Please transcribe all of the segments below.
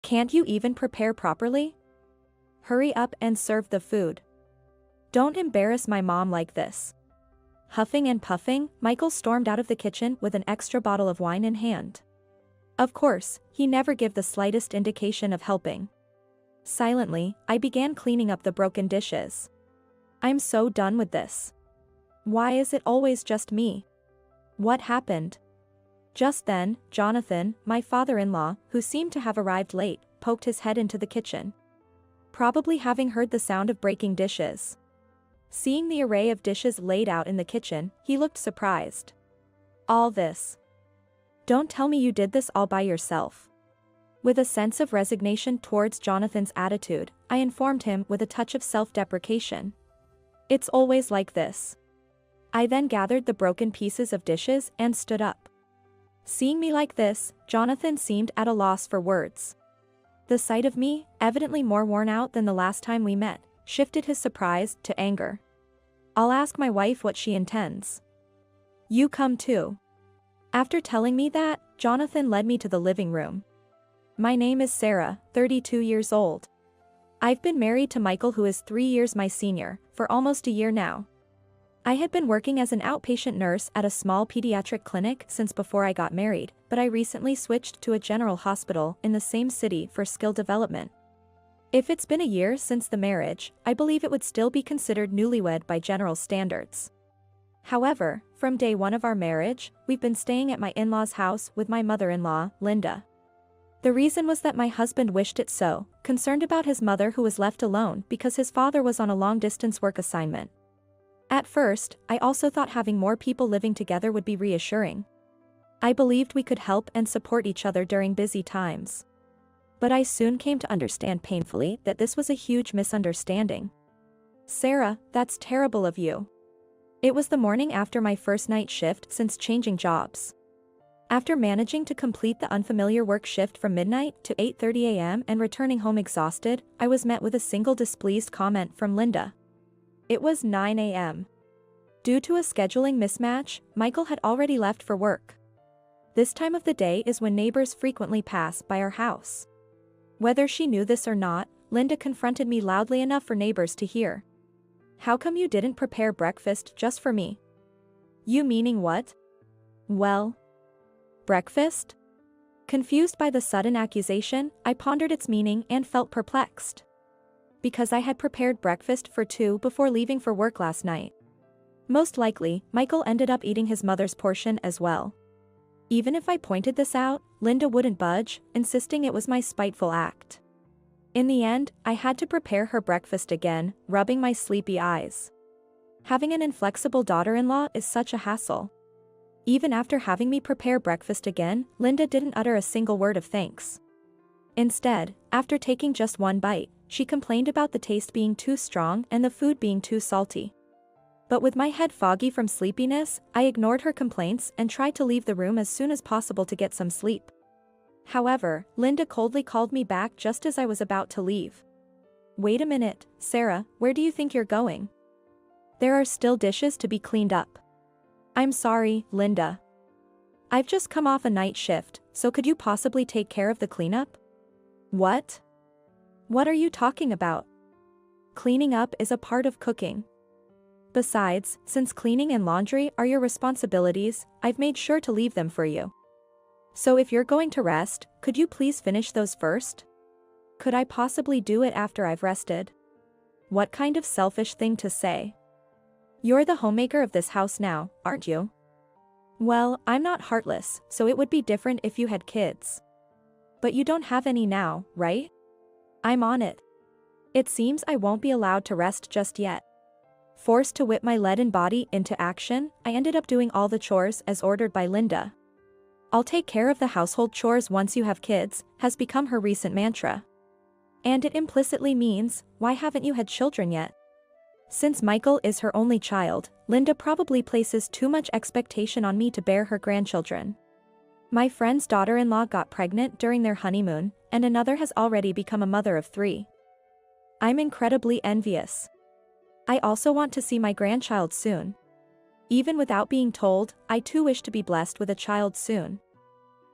Can't you even prepare properly? Hurry up and serve the food. Don't embarrass my mom like this. Huffing and puffing, Michael stormed out of the kitchen with an extra bottle of wine in hand. Of course, he never gave the slightest indication of helping. Silently, I began cleaning up the broken dishes. I'm so done with this. Why is it always just me? What happened? Just then, Jonathan, my father-in-law, who seemed to have arrived late, poked his head into the kitchen. Probably having heard the sound of breaking dishes. Seeing the array of dishes laid out in the kitchen, he looked surprised. All this. Don't tell me you did this all by yourself. With a sense of resignation towards Jonathan's attitude, I informed him with a touch of self-deprecation. It's always like this. I then gathered the broken pieces of dishes and stood up. Seeing me like this, Jonathan seemed at a loss for words. The sight of me, evidently more worn out than the last time we met, shifted his surprise to anger. I'll ask my wife what she intends. You come too. After telling me that, Jonathan led me to the living room. My name is Sarah, 32 years old. I've been married to Michael, who is 3 years my senior, for almost a year now. I had been working as an outpatient nurse at a small pediatric clinic since before I got married, but I recently switched to a general hospital in the same city for skill development. If it's been a year since the marriage, I believe it would still be considered newlywed by general standards. However, from day one of our marriage, we've been staying at my in-laws' house with my mother-in-law, Linda. The reason was that my husband wished it so, concerned about his mother who was left alone because his father was on a long-distance work assignment. At first, I also thought having more people living together would be reassuring. I believed we could help and support each other during busy times. But I soon came to understand painfully that this was a huge misunderstanding. Sarah, that's terrible of you. It was the morning after my first night shift since changing jobs. After managing to complete the unfamiliar work shift from midnight to 8:30 a.m. and returning home exhausted, I was met with a single displeased comment from Linda. It was 9 a.m. Due to a scheduling mismatch, Michael had already left for work. This time of the day is when neighbors frequently pass by our house. Whether she knew this or not, Linda confronted me loudly enough for neighbors to hear. How come you didn't prepare breakfast just for me? You meaning what? Well, breakfast? Confused by the sudden accusation, I pondered its meaning and felt perplexed. Because I had prepared breakfast for two before leaving for work last night. Most likely, Michael ended up eating his mother's portion as well. Even if I pointed this out, Linda wouldn't budge, insisting it was my spiteful act. In the end, I had to prepare her breakfast again, rubbing my sleepy eyes. Having an inflexible daughter-in-law is such a hassle. Even after having me prepare breakfast again, Linda didn't utter a single word of thanks. Instead, after taking just one bite, she complained about the taste being too strong and the food being too salty. But with my head foggy from sleepiness, I ignored her complaints and tried to leave the room as soon as possible to get some sleep. However, Linda coldly called me back just as I was about to leave. Wait a minute, Sarah, where do you think you're going? There are still dishes to be cleaned up. I'm sorry, Linda. I've just come off a night shift, so could you possibly take care of the cleanup? What? What are you talking about? Cleaning up is a part of cooking. Besides, since cleaning and laundry are your responsibilities, I've made sure to leave them for you. So if you're going to rest, could you please finish those first? Could I possibly do it after I've rested? What kind of selfish thing to say? You're the homemaker of this house now, aren't you? Well, I'm not heartless, so it would be different if you had kids. But you don't have any now, right? I'm on it. It seems I won't be allowed to rest just yet. Forced to whip my leaden body into action, I ended up doing all the chores as ordered by Linda. I'll take care of the household chores once you have kids, has become her recent mantra. And it implicitly means, why haven't you had children yet? Since Michael is her only child, Linda probably places too much expectation on me to bear her grandchildren. My friend's daughter-in-law got pregnant during their honeymoon, and another has already become a mother of 3. I'm incredibly envious. I also want to see my grandchild soon. Even without being told, I too wish to be blessed with a child soon.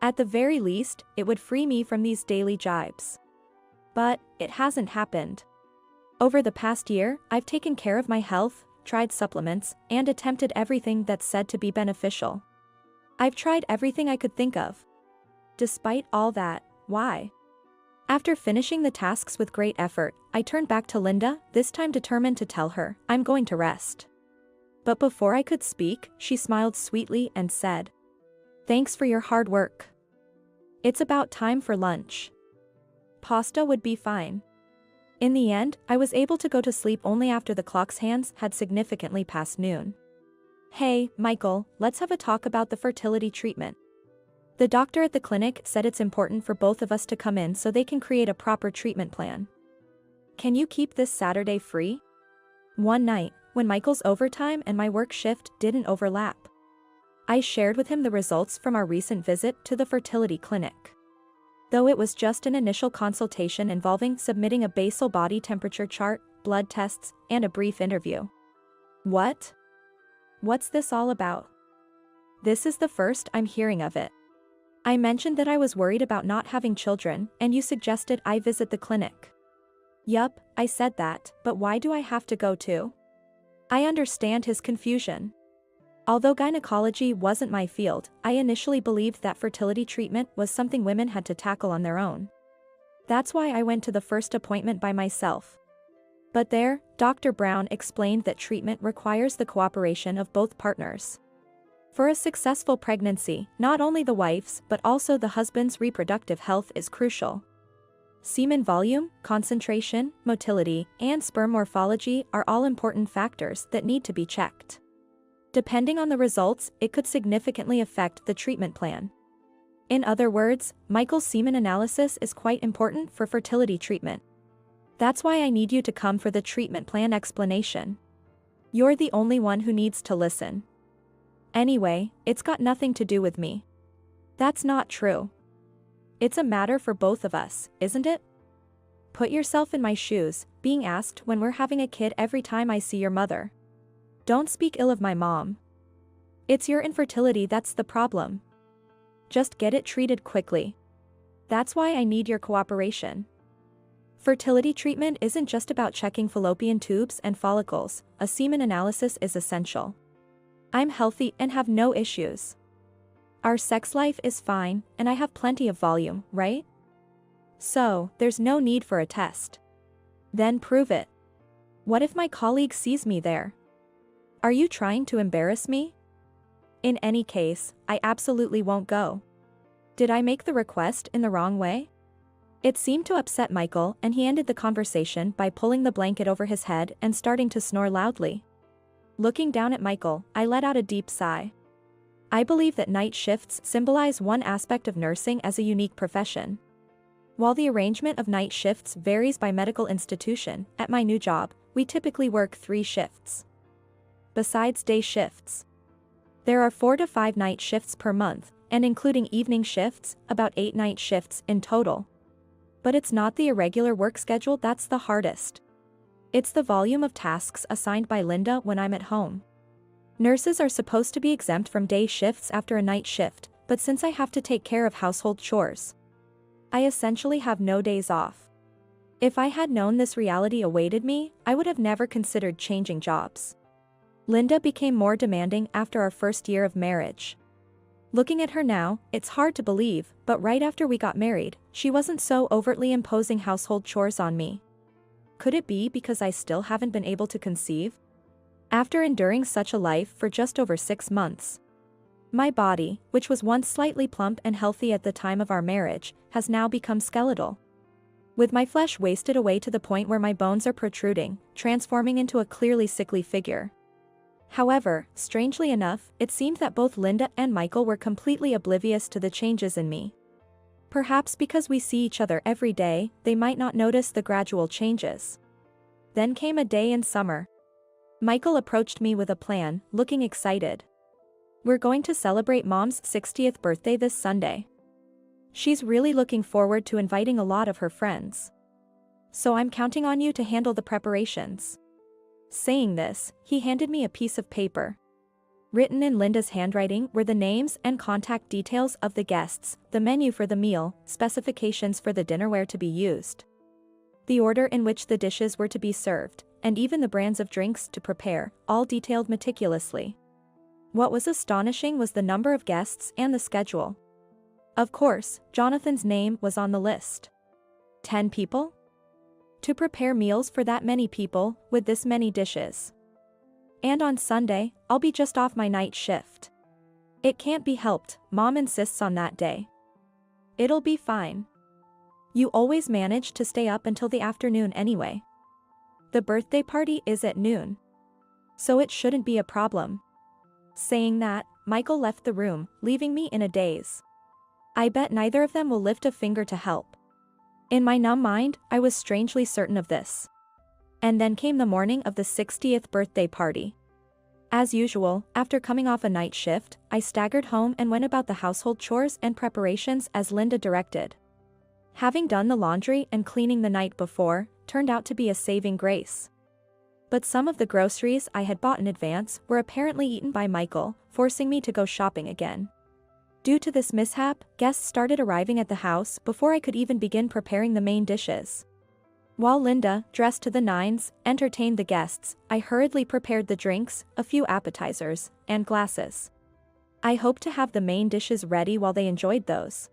At the very least, it would free me from these daily jibes. But it hasn't happened. Over the past year, I've taken care of my health, tried supplements, and attempted everything that's said to be beneficial. I've tried everything I could think of. Despite all that, why? After finishing the tasks with great effort, I turned back to Linda, this time determined to tell her, I'm going to rest. But before I could speak, she smiled sweetly and said, Thanks for your hard work. It's about time for lunch. Pasta would be fine. In the end, I was able to go to sleep only after the clock's hands had significantly passed noon. Hey, Michael, let's have a talk about the fertility treatment. The doctor at the clinic said it's important for both of us to come in so they can create a proper treatment plan. Can you keep this Saturday free? One night, when Michael's overtime and my work shift didn't overlap, I shared with him the results from our recent visit to the fertility clinic. Though it was just an initial consultation involving submitting a basal body temperature chart, blood tests, and a brief interview. What? What's this all about? This is the first I'm hearing of it. I mentioned that I was worried about not having children, and you suggested I visit the clinic. Yup, I said that, but why do I have to go too? I understand his confusion. Although gynecology wasn't my field, I initially believed that fertility treatment was something women had to tackle on their own. That's why I went to the first appointment by myself. But there, Dr. Brown explained that treatment requires the cooperation of both partners. For a successful pregnancy, not only the wife's but also the husband's reproductive health is crucial. Semen volume, concentration, motility, and sperm morphology are all important factors that need to be checked. Depending on the results, it could significantly affect the treatment plan. In other words, Michael's semen analysis is quite important for fertility treatment. That's why I need you to come for the treatment plan explanation. You're the only one who needs to listen. Anyway, it's got nothing to do with me. That's not true. It's a matter for both of us, isn't it? Put yourself in my shoes, being asked when we're having a kid every time I see your mother. Don't speak ill of my mom. It's your infertility that's the problem. Just get it treated quickly. That's why I need your cooperation. Fertility treatment isn't just about checking fallopian tubes and follicles, a semen analysis is essential. I'm healthy and have no issues. Our sex life is fine, and I have plenty of volume, right? So, there's no need for a test. Then prove it. What if my colleague sees me there? Are you trying to embarrass me? In any case, I absolutely won't go. Did I make the request in the wrong way? It seemed to upset Michael, and he ended the conversation by pulling the blanket over his head and starting to snore loudly. Looking down at Michael, I let out a deep sigh. I believe that night shifts symbolize one aspect of nursing as a unique profession. While the arrangement of night shifts varies by medical institution, at my new job, we typically work 3 shifts. Besides day shifts, there are 4 to 5 night shifts per month, and including evening shifts, about 8 night shifts in total. But it's not the irregular work schedule that's the hardest. It's the volume of tasks assigned by Linda when I'm at home. Nurses are supposed to be exempt from day shifts after a night shift, but since I have to take care of household chores, I essentially have no days off. If I had known this reality awaited me, I would have never considered changing jobs. Linda became more demanding after our first year of marriage. Looking at her now, it's hard to believe, but right after we got married, she wasn't so overtly imposing household chores on me. Could it be because I still haven't been able to conceive? After enduring such a life for just over 6 months, my body, which was once slightly plump and healthy at the time of our marriage, has now become skeletal. With my flesh wasted away to the point where my bones are protruding, transforming into a clearly sickly figure. However, strangely enough, it seemed that both Linda and Michael were completely oblivious to the changes in me. Perhaps because we see each other every day, they might not notice the gradual changes. Then came a day in summer. Michael approached me with a plan, looking excited. We're going to celebrate Mom's 60th birthday this Sunday. She's really looking forward to inviting a lot of her friends. So I'm counting on you to handle the preparations. Saying this, he handed me a piece of paper. Written in Linda's handwriting were the names and contact details of the guests, the menu for the meal, specifications for the dinnerware to be used. The order in which the dishes were to be served, and even the brands of drinks to prepare, all detailed meticulously. What was astonishing was the number of guests and the schedule. Of course, Jonathan's name was on the list. 10 people? To prepare meals for that many people, with this many dishes. And on Sunday, I'll be just off my night shift. It can't be helped, Mom insists on that day. It'll be fine. You always manage to stay up until the afternoon anyway. The birthday party is at noon. So it shouldn't be a problem. Saying that, Michael left the room, leaving me in a daze. I bet neither of them will lift a finger to help. In my numb mind, I was strangely certain of this. And then came the morning of the 60th birthday party. As usual, after coming off a night shift, I staggered home and went about the household chores and preparations as Linda directed. Having done the laundry and cleaning the night before, turned out to be a saving grace. But some of the groceries I had bought in advance were apparently eaten by Michael, forcing me to go shopping again. Due to this mishap, guests started arriving at the house before I could even begin preparing the main dishes. While Linda, dressed to the nines, entertained the guests, I hurriedly prepared the drinks, a few appetizers, and glasses. I hoped to have the main dishes ready while they enjoyed those.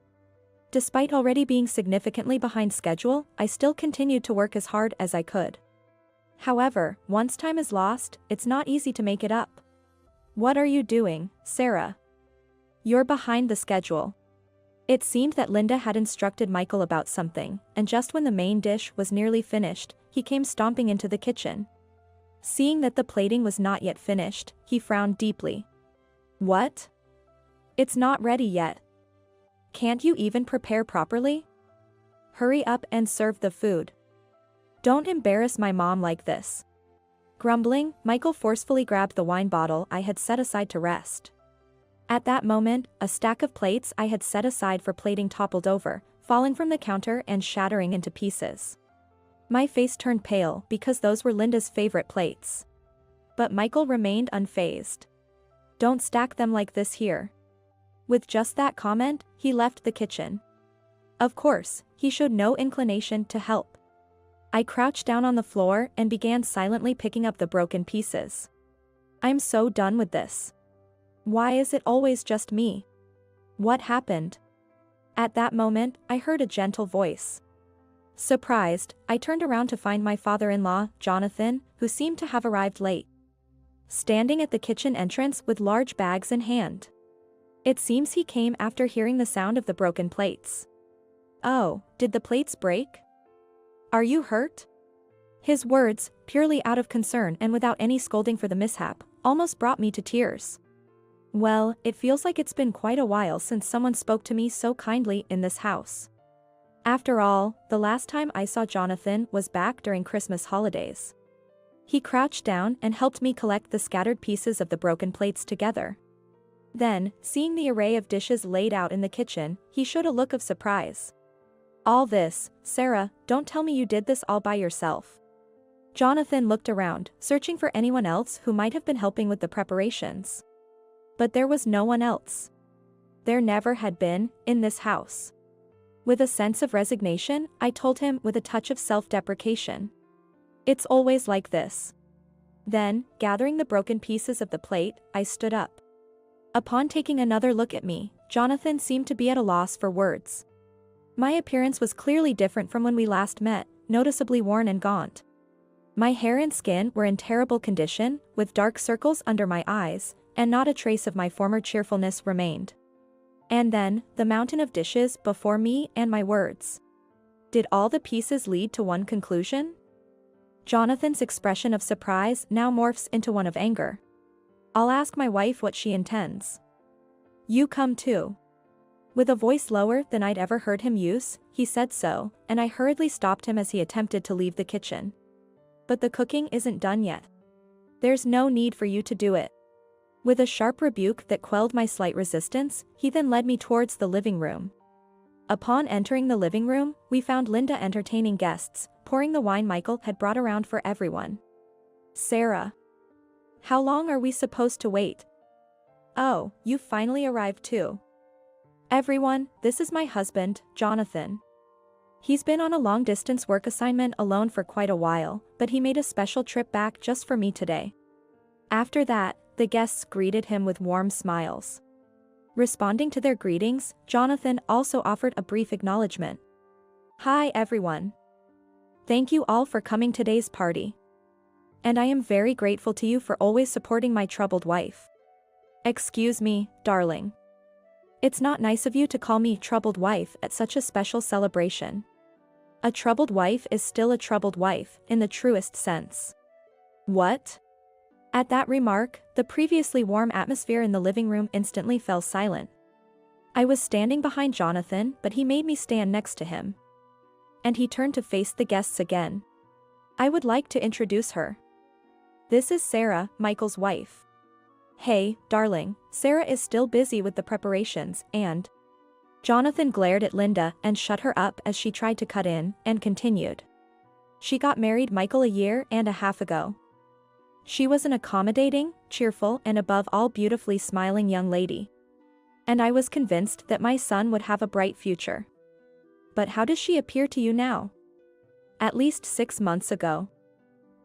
Despite already being significantly behind schedule, I still continued to work as hard as I could. However, once time is lost, it's not easy to make it up. What are you doing, Sarah? You're behind the schedule. It seemed that Linda had instructed Michael about something, and just when the main dish was nearly finished, he came stomping into the kitchen. Seeing that the plating was not yet finished, he frowned deeply. What? It's not ready yet. Can't you even prepare properly? Hurry up and serve the food. Don't embarrass my mom like this. Grumbling, Michael forcefully grabbed the wine bottle I had set aside to rest. At that moment, a stack of plates I had set aside for plating toppled over, falling from the counter and shattering into pieces. My face turned pale because those were Linda's favorite plates. But Michael remained unfazed. Don't stack them like this here. With just that comment, he left the kitchen. Of course, he showed no inclination to help. I crouched down on the floor and began silently picking up the broken pieces. I'm so done with this. Why is it always just me? What happened? At that moment, I heard a gentle voice. Surprised, I turned around to find my father-in-law, Jonathan, who seemed to have arrived late. Standing at the kitchen entrance with large bags in hand. It seems he came after hearing the sound of the broken plates. Oh, did the plates break? Are you hurt? His words, purely out of concern and without any scolding for the mishap, almost brought me to tears. Well, it feels like it's been quite a while since someone spoke to me so kindly in this house. After all, the last time I saw Jonathan was back during Christmas holidays. He crouched down and helped me collect the scattered pieces of the broken plates together. Then, seeing the array of dishes laid out in the kitchen, he showed a look of surprise. All this, Sarah, don't tell me you did this all by yourself. Jonathan looked around, searching for anyone else who might have been helping with the preparations. But there was no one else. There never had been, in this house. With a sense of resignation, I told him with a touch of self-deprecation. It's always like this. Then, gathering the broken pieces of the plate, I stood up. Upon taking another look at me, Jonathan seemed to be at a loss for words. My appearance was clearly different from when we last met, noticeably worn and gaunt. My hair and skin were in terrible condition, with dark circles under my eyes, and not a trace of my former cheerfulness remained. And then, the mountain of dishes before me and my words. Did all the pieces lead to one conclusion? Jonathan's expression of surprise now morphs into one of anger. I'll ask my wife what she intends. You come too. With a voice lower than I'd ever heard him use, he said so, and I hurriedly stopped him as he attempted to leave the kitchen. But the cooking isn't done yet. There's no need for you to do it. With a sharp rebuke that quelled my slight resistance, he then led me towards the living room. Upon entering the living room, we found Linda entertaining guests, pouring the wine Michael had brought around for everyone. Sarah. How long are we supposed to wait? Oh, you finally arrived too. Everyone, this is my husband, Jonathan. He's been on a long-distance work assignment alone for quite a while, but he made a special trip back just for me today. After that, the guests greeted him with warm smiles. Responding to their greetings, Jonathan also offered a brief acknowledgement. "Hi everyone. Thank you all for coming to today's party. And I am very grateful to you for always supporting my troubled wife." "Excuse me, darling. It's not nice of you to call me troubled wife at such a special celebration. A troubled wife is still a troubled wife, in the truest sense." "What?" At that remark, the previously warm atmosphere in the living room instantly fell silent. I was standing behind Jonathan, but he made me stand next to him. And he turned to face the guests again. "I would like to introduce her. This is Sarah, Michael's wife." "Hey, darling, Sarah is still busy with the preparations and—" Jonathan glared at Linda and shut her up as she tried to cut in, and continued. "She got married Michael a year and a half ago. She was an accommodating, cheerful and above all beautifully smiling young lady. And I was convinced that my son would have a bright future. But how does she appear to you now? At least 6 months ago.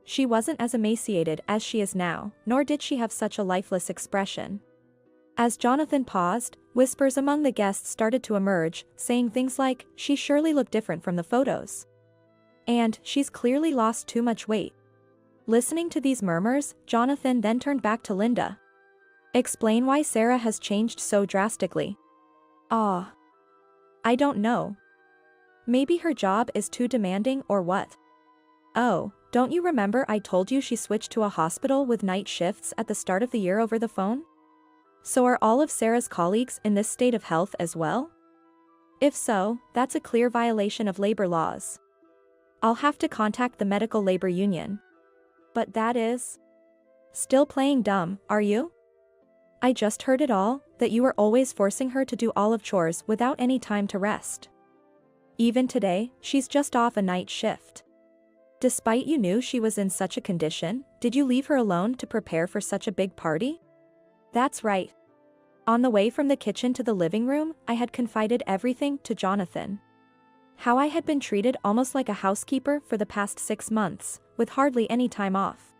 She wasn't as emaciated as she is now, nor did she have such a lifeless expression." As Jonathan paused, whispers among the guests started to emerge, saying things like, "She surely looked different from the photos." And, "She's clearly lost too much weight." Listening to these murmurs, Jonathan then turned back to Linda. "Explain why Sarah has changed so drastically." "Ah. I don't know. Maybe her job is too demanding or what?" "Oh, don't you remember I told you she switched to a hospital with night shifts at the start of the year over the phone? So are all of Sarah's colleagues in this state of health as well? If so, that's a clear violation of labor laws. I'll have to contact the medical labor union." "But that is—" "Still playing dumb, are you? I just heard it all, that you were always forcing her to do all of chores without any time to rest. Even today, she's just off a night shift. Despite you knew she was in such a condition, did you leave her alone to prepare for such a big party?" "That's right." On the way from the kitchen to the living room, I had confided everything to Jonathan. How I had been treated almost like a housekeeper for the past 6 months, with hardly any time off.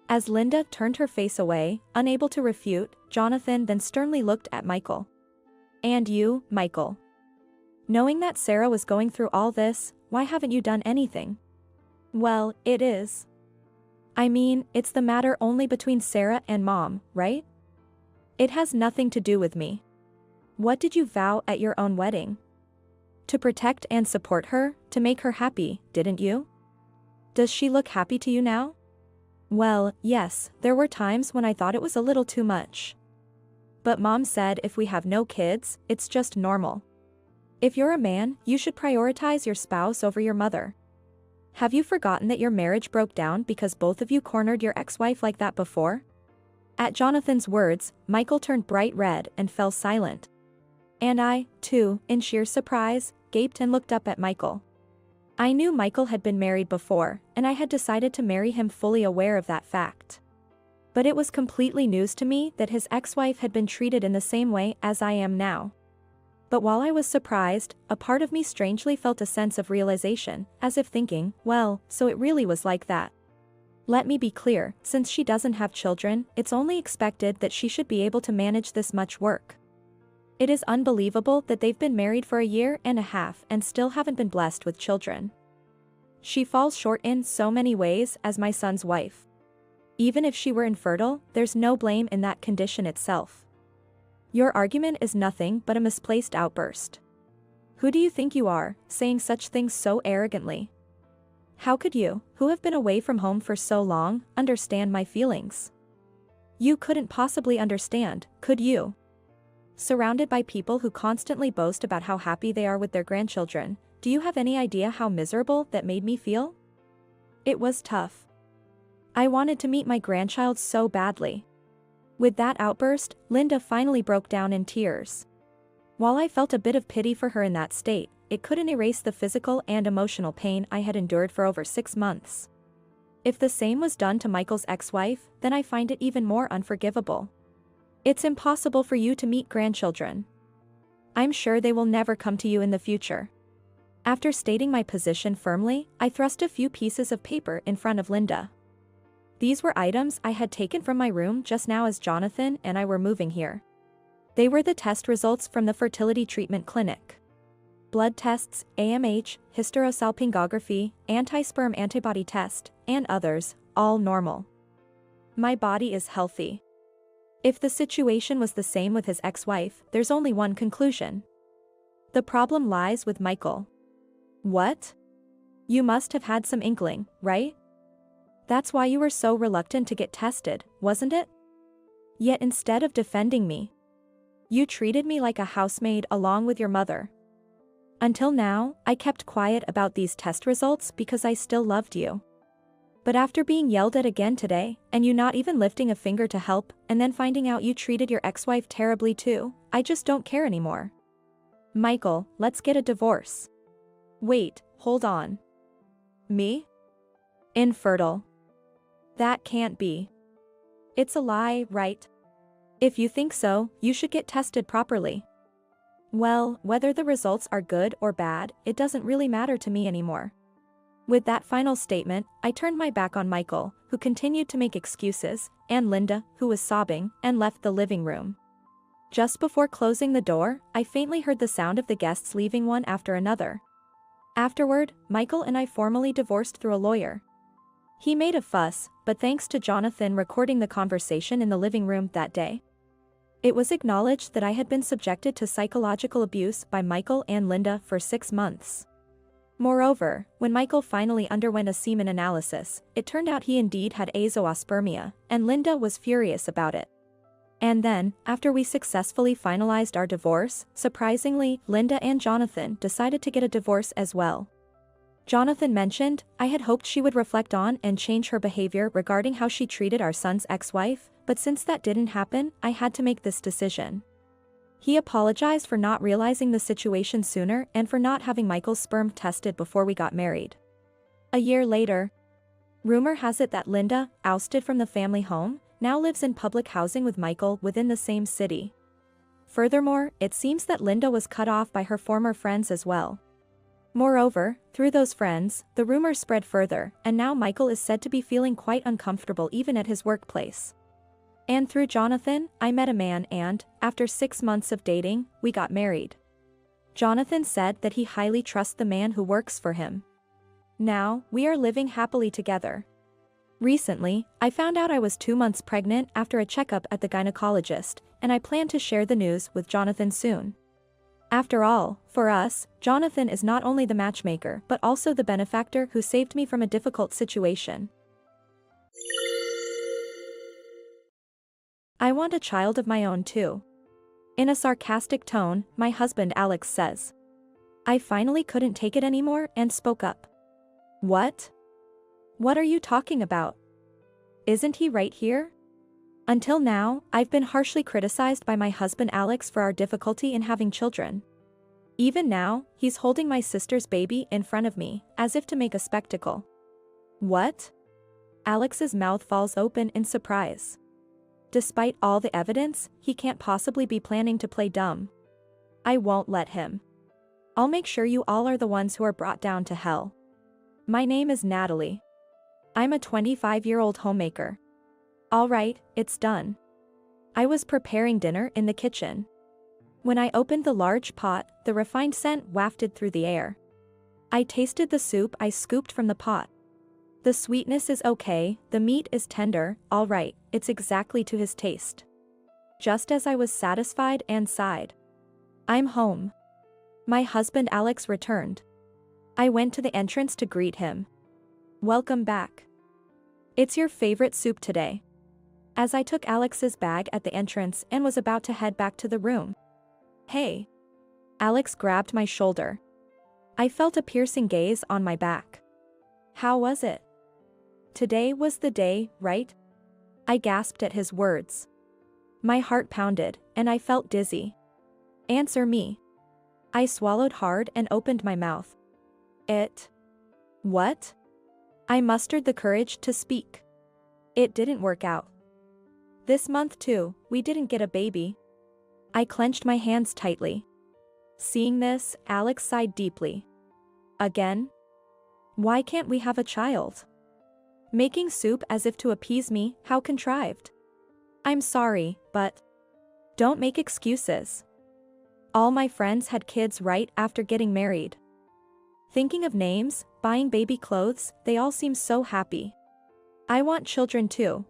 As Linda turned her face away, unable to refute, Jonathan then sternly looked at Michael. "And you, Michael. Knowing that Sarah was going through all this, why haven't you done anything?" "Well, it is. I mean, it's the matter only between Sarah and Mom, right? It has nothing to do with me. What did you vow at your own wedding? To protect and support her, to make her happy, didn't you? Does she look happy to you now?" "Well, yes, there were times when I thought it was a little too much. But Mom said if we have no kids, it's just normal. If you're a man, you should prioritize your spouse over your mother. Have you forgotten that your marriage broke down because both of you cornered your ex-wife like that before?" At Jonathan's words, Michael turned bright red and fell silent. And I, too, in sheer surprise, gaped and looked up at Michael. I knew Michael had been married before, and I had decided to marry him fully aware of that fact. But it was completely news to me that his ex-wife had been treated in the same way as I am now. But while I was surprised, a part of me strangely felt a sense of realization, as if thinking, well, so it really was like that. Let me be clear, since she doesn't have children, it's only expected that she should be able to manage this much work. It is unbelievable that they've been married for a year and a half and still haven't been blessed with children. She falls short in so many ways as my son's wife. Even if she were infertile, there's no blame in that condition itself. Your argument is nothing but a misplaced outburst. Who do you think you are, saying such things so arrogantly? How could you, who have been away from home for so long, understand my feelings? You couldn't possibly understand, could you? Surrounded by people who constantly boast about how happy they are with their grandchildren, do you have any idea how miserable that made me feel? It was tough. I wanted to meet my grandchild so badly. With that outburst, Linda finally broke down in tears. While I felt a bit of pity for her in that state, it couldn't erase the physical and emotional pain I had endured for over 6 months. If the same was done to Michael's ex-wife, then I find it even more unforgivable. It's impossible for you to meet grandchildren. I'm sure they will never come to you in the future. After stating my position firmly, I thrust a few pieces of paper in front of Linda. These were items I had taken from my room just now as Jonathan and I were moving here. They were the test results from the fertility treatment clinic. Blood tests, AMH, hysterosalpingography, anti-sperm antibody test, and others, all normal. My body is healthy. If the situation was the same with his ex-wife, there's only one conclusion. The problem lies with Michael. What? You must have had some inkling, right? That's why you were so reluctant to get tested, wasn't it? Yet instead of defending me, you treated me like a housemaid along with your mother. Until now, I kept quiet about these test results because I still loved you. But after being yelled at again today, and you not even lifting a finger to help, and then finding out you treated your ex-wife terribly too, I just don't care anymore. Michael, let's get a divorce. Wait, hold on. Me? Infertile. That can't be. It's a lie, right? If you think so, you should get tested properly. Well, whether the results are good or bad, it doesn't really matter to me anymore. With that final statement, I turned my back on Michael, who continued to make excuses, and Linda, who was sobbing, and left the living room. Just before closing the door, I faintly heard the sound of the guests leaving one after another. Afterward, Michael and I formally divorced through a lawyer. He made a fuss, but thanks to Jonathan recording the conversation in the living room that day, it was acknowledged that I had been subjected to psychological abuse by Michael and Linda for 6 months. Moreover, when Michael finally underwent a semen analysis, it turned out he indeed had azoospermia, and Linda was furious about it. And then, after we successfully finalized our divorce, surprisingly, Linda and Jonathan decided to get a divorce as well. Jonathan mentioned, I had hoped she would reflect on and change her behavior regarding how she treated our son's ex-wife, but since that didn't happen, I had to make this decision. He apologized for not realizing the situation sooner and for not having Michael's sperm tested before we got married. A year later, rumor has it that Linda, ousted from the family home, now lives in public housing with Michael within the same city. Furthermore, it seems that Linda was cut off by her former friends as well. Moreover, through those friends, the rumor spread further, and now Michael is said to be feeling quite uncomfortable even at his workplace. And through Jonathan, I met a man and, after 6 months of dating, we got married. Jonathan said that he highly trusts the man who works for him. Now, we are living happily together. Recently, I found out I was 2 months pregnant after a checkup at the gynecologist, and I plan to share the news with Jonathan soon. After all, for us, Jonathan is not only the matchmaker but also the benefactor who saved me from a difficult situation. I want a child of my own too. In a sarcastic tone, my husband Alex says. I finally couldn't take it anymore and spoke up. What? What are you talking about? Isn't he right here? Until now, I've been harshly criticized by my husband Alex for our difficulty in having children. Even now, he's holding my sister's baby in front of me, as if to make a spectacle. What? Alex's mouth falls open in surprise. Despite all the evidence, he can't possibly be planning to play dumb. I won't let him. I'll make sure you all are the ones who are brought down to hell. My name is Natalie. I'm a 25-year-old homemaker. All right, it's done. I was preparing dinner in the kitchen. When I opened the large pot, the refined scent wafted through the air. I tasted the soup I scooped from the pot. The sweetness is okay, the meat is tender, all right, it's exactly to his taste. Just as I was satisfied and sighed. I'm home. My husband Alex returned. I went to the entrance to greet him. Welcome back. It's your favorite soup today. As I took Alex's bag at the entrance and was about to head back to the room. Hey. Alex grabbed my shoulder. I felt a piercing gaze on my back. How was it? Today was the day, right? I gasped at his words. My heart pounded, and I felt dizzy. Answer me. I swallowed hard and opened my mouth. It. What? I mustered the courage to speak. It didn't work out. This month too, we didn't get a baby. I clenched my hands tightly. Seeing this, Alex sighed deeply. Again? Why can't we have a child? Making soup as if to appease me, how contrived. I'm sorry, but don't make excuses. All my friends had kids right after getting married. Thinking of names, buying baby clothes, they all seem so happy. I want children too.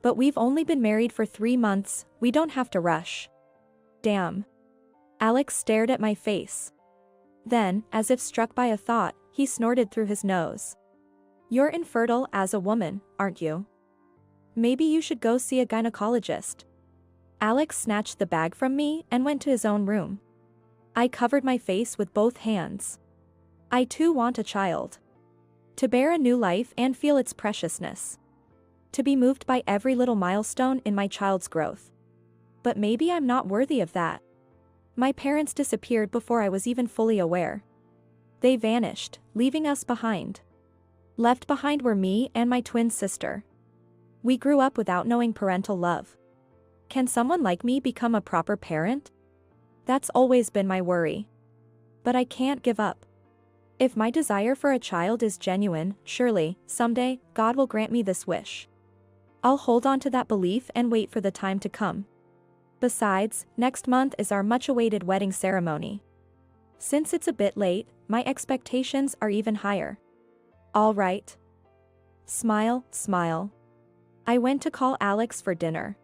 But we've only been married for 3 months, we don't have to rush. Damn. Alex stared at my face. Then, as if struck by a thought, he snorted through his nose. You're infertile as a woman, aren't you? Maybe you should go see a gynecologist. Alex snatched the bag from me and went to his own room. I covered my face with both hands. I too want a child. To bear a new life and feel its preciousness. To be moved by every little milestone in my child's growth. But maybe I'm not worthy of that. My parents disappeared before I was even fully aware. They vanished, leaving us behind. Left behind were me and my twin sister. We grew up without knowing parental love. Can someone like me become a proper parent? That's always been my worry. But I can't give up. If my desire for a child is genuine, surely, someday, God will grant me this wish. I'll hold on to that belief and wait for the time to come. Besides, next month is our much-awaited wedding ceremony. Since it's a bit late, my expectations are even higher. All right. Smile, smile. I went to call Alex for dinner.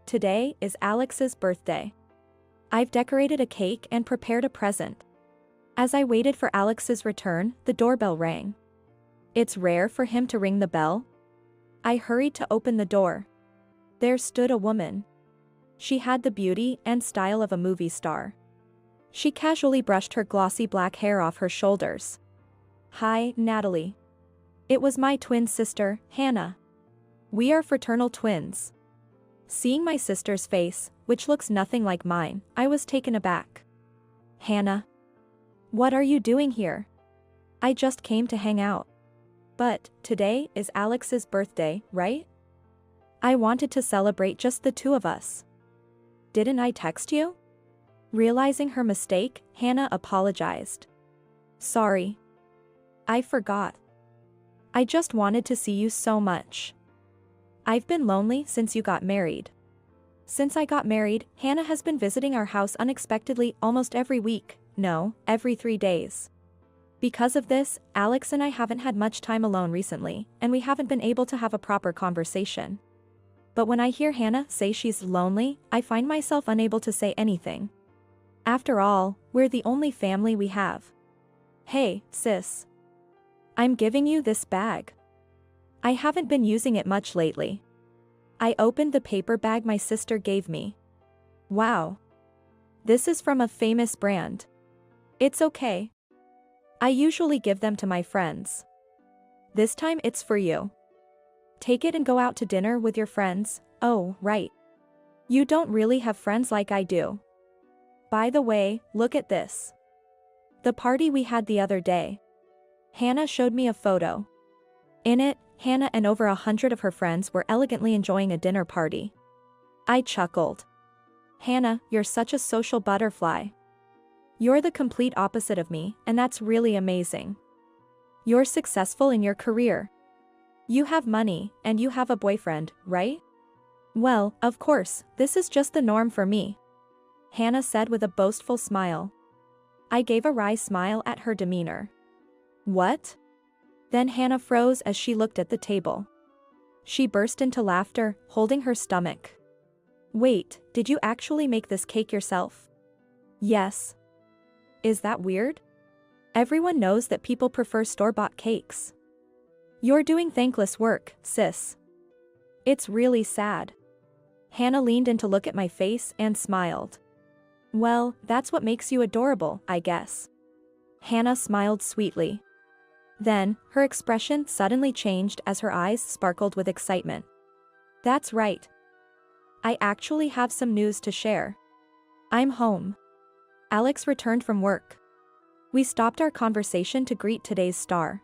Today is Alex's birthday. I've decorated a cake and prepared a present. As I waited for Alex's return, the doorbell rang. It's rare for him to ring the bell. I hurried to open the door. There stood a woman. She had the beauty and style of a movie star. She casually brushed her glossy black hair off her shoulders. Hi, Natalie. It was my twin sister, Hannah. We are fraternal twins. Seeing my sister's face, which looks nothing like mine, I was taken aback. Hannah. What are you doing here? I just came to hang out. But, today is Alex's birthday, right? I wanted to celebrate just the two of us. Didn't I text you? Realizing her mistake, Hannah apologized. Sorry. I forgot. I just wanted to see you so much. I've been lonely since you got married. Since I got married, Hannah has been visiting our house unexpectedly almost every week, no, every 3 days. Because of this, Alex and I haven't had much time alone recently, and we haven't been able to have a proper conversation. But when I hear Hannah say she's lonely, I find myself unable to say anything. After all, we're the only family we have. Hey, sis. I'm giving you this bag. I haven't been using it much lately. I opened the paper bag my sister gave me. Wow. This is from a famous brand. It's okay. I usually give them to my friends. This time it's for you. Take it and go out to dinner with your friends. Oh, right. You don't really have friends like I do. By the way, look at this. The party we had the other day. Hannah showed me a photo. In it, Hannah and over 100 of her friends were elegantly enjoying a dinner party. I chuckled. Hannah, you're such a social butterfly. You're the complete opposite of me, and that's really amazing. You're successful in your career. You have money, and you have a boyfriend, right? Well, of course, this is just the norm for me. Hannah said with a boastful smile. I gave a wry smile at her demeanor. What? Then Hannah froze as she looked at the table. She burst into laughter, holding her stomach. Wait, did you actually make this cake yourself? Yes. Is that weird? Everyone knows that people prefer store-bought cakes. You're doing thankless work, sis. It's really sad. Hannah leaned in to look at my face and smiled. Well, that's what makes you adorable, I guess. Hannah smiled sweetly. Then, her expression suddenly changed as her eyes sparkled with excitement. That's right. I actually have some news to share. I'm home. Alex returned from work. We stopped our conversation to greet today's star.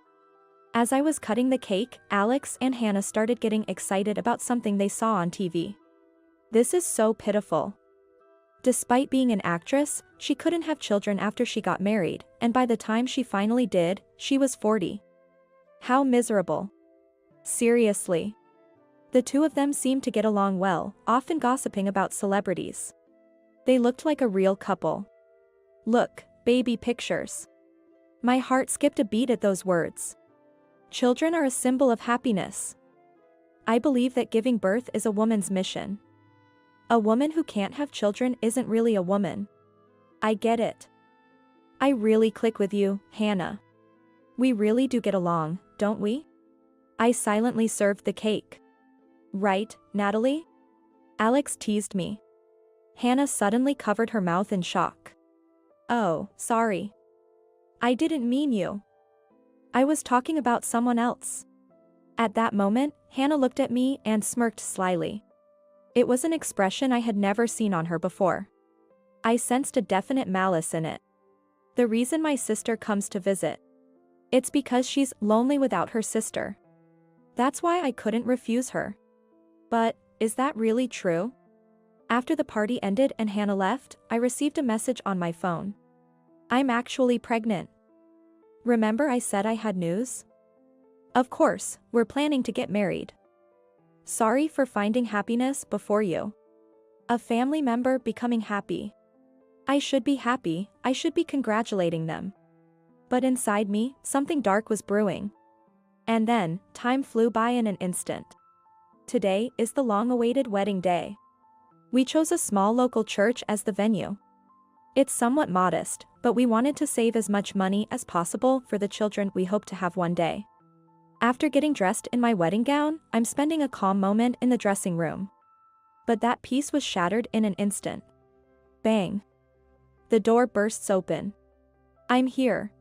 As I was cutting the cake, Alex and Hannah started getting excited about something they saw on TV. This is so pitiful. Despite being an actress, she couldn't have children after she got married, and by the time she finally did, she was 40. How miserable. Seriously. The two of them seemed to get along well, often gossiping about celebrities. They looked like a real couple. Look, baby pictures. My heart skipped a beat at those words. Children are a symbol of happiness. I believe that giving birth is a woman's mission. A woman who can't have children isn't really a woman. I get it. I really click with you, Hannah. We really do get along, don't we? I silently served the cake. Right, Natalie? Alex teased me. Hannah suddenly covered her mouth in shock. Oh, sorry. I didn't mean you. I was talking about someone else. At that moment, Hannah looked at me and smirked slyly. It was an expression I had never seen on her before. I sensed a definite malice in it. The reason my sister comes to visit. It's because she's lonely without her sister. That's why I couldn't refuse her. But, is that really true? After the party ended and Hannah left, I received a message on my phone. I'm actually pregnant. Remember I said I had news? Of course, we're planning to get married. Sorry for finding happiness before you. A family member becoming happy. I should be happy, I should be congratulating them. But inside me, something dark was brewing. And then, time flew by in an instant. Today is the long-awaited wedding day. We chose a small local church as the venue. It's somewhat modest, but we wanted to save as much money as possible for the children we hope to have one day. After getting dressed in my wedding gown, I'm spending a calm moment in the dressing room. But that peace was shattered in an instant. Bang. The door bursts open. I'm here.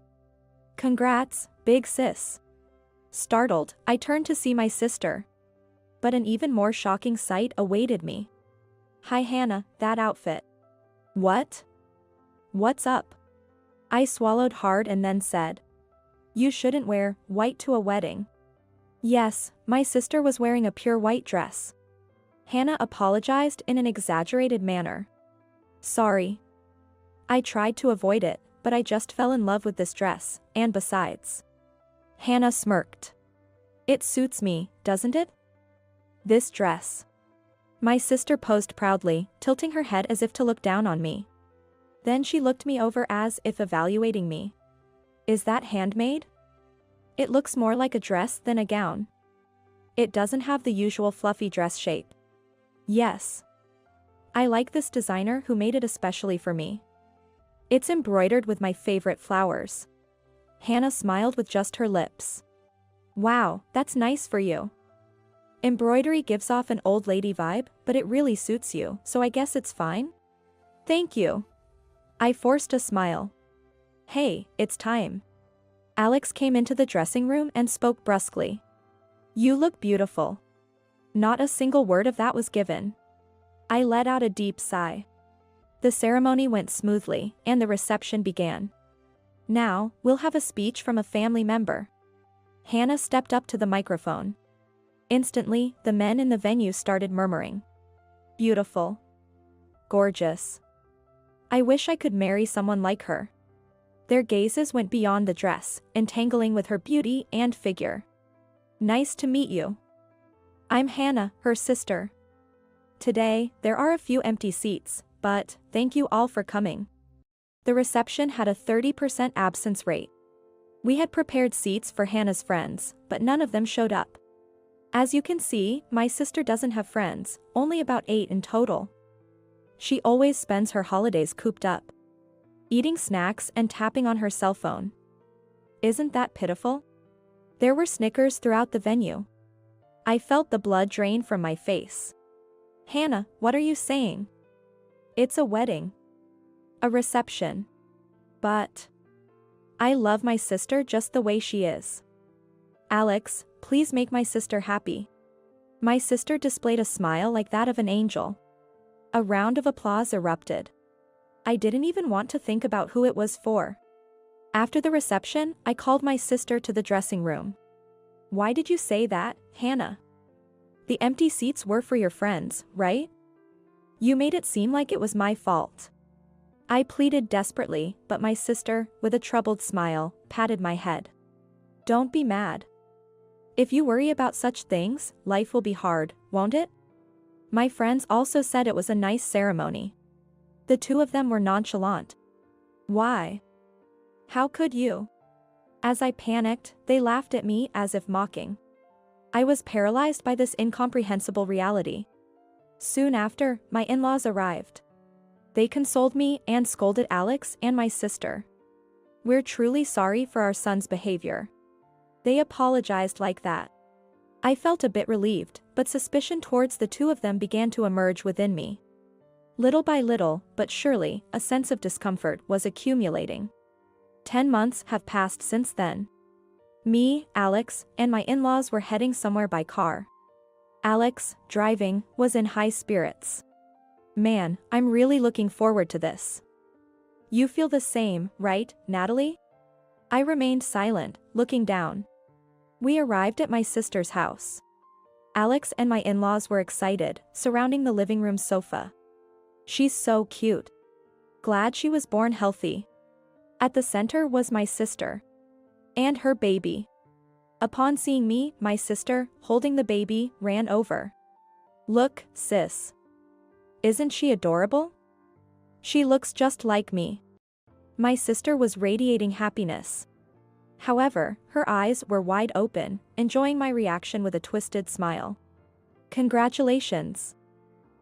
Congrats, big sis. Startled, I turned to see my sister. But an even more shocking sight awaited me. Hi Hannah, that outfit. What? What's up? I swallowed hard and then said. You shouldn't wear white to a wedding. Yes, my sister was wearing a pure white dress. Hannah apologized in an exaggerated manner. Sorry. I tried to avoid it, but I just fell in love with this dress, and besides. Hannah smirked. It suits me, doesn't it? This dress. My sister posed proudly, tilting her head as if to look down on me. Then she looked me over as if evaluating me. Is that handmade? It looks more like a dress than a gown. It doesn't have the usual fluffy dress shape. Yes. I like this designer who made it especially for me. It's embroidered with my favorite flowers. Hannah smiled with just her lips. Wow, that's nice for you. Embroidery gives off an old lady vibe, but it really suits you, so I guess it's fine? Thank you. I forced a smile. Hey, it's time. Alex came into the dressing room and spoke brusquely. You look beautiful. Not a single word of that was given. I let out a deep sigh. The ceremony went smoothly, and the reception began. Now, we'll have a speech from a family member. Hannah stepped up to the microphone. Instantly, the men in the venue started murmuring. Beautiful. Gorgeous. I wish I could marry someone like her. Their gazes went beyond the dress, entangling with her beauty and figure. Nice to meet you. I'm Hannah, her sister. Today, there are a few empty seats, but thank you all for coming. The reception had a 30% absence rate. We had prepared seats for Hannah's friends, but none of them showed up. As you can see, my sister doesn't have friends, only about 8 in total. She always spends her holidays cooped up, eating snacks and tapping on her cell phone. Isn't that pitiful? There were snickers throughout the venue. I felt the blood drain from my face. Hannah, what are you saying? It's a wedding. A reception. But I love my sister just the way she is. Alex, please make my sister happy. My sister displayed a smile like that of an angel. A round of applause erupted. I didn't even want to think about who it was for. After the reception, I called my sister to the dressing room. Why did you say that, Hannah? The empty seats were for your friends, right? You made it seem like it was my fault. I pleaded desperately, but my sister, with a troubled smile, patted my head. Don't be mad. If you worry about such things, life will be hard, won't it? My friends also said it was a nice ceremony. The two of them were nonchalant. Why? How could you? As I panicked, they laughed at me as if mocking. I was paralyzed by this incomprehensible reality. Soon after, my in-laws arrived. They consoled me and scolded Alex and my sister. We're truly sorry for our son's behavior. They apologized like that. I felt a bit relieved, but suspicion towards the two of them began to emerge within me. Little by little, but surely, a sense of discomfort was accumulating. 10 months have passed since then. Me, Alex, and my in-laws were heading somewhere by car. Alex, driving, was in high spirits. Man, I'm really looking forward to this. You feel the same, right, Natalie? I remained silent, looking down. We arrived at my sister's house. Alex and my in-laws were excited, surrounding the living room sofa. She's so cute. Glad she was born healthy. At the center was my sister. And her baby. Upon seeing me, my sister, holding the baby, ran over. Look, sis. Isn't she adorable? She looks just like me. My sister was radiating happiness. However, her eyes were wide open, enjoying my reaction with a twisted smile. Congratulations.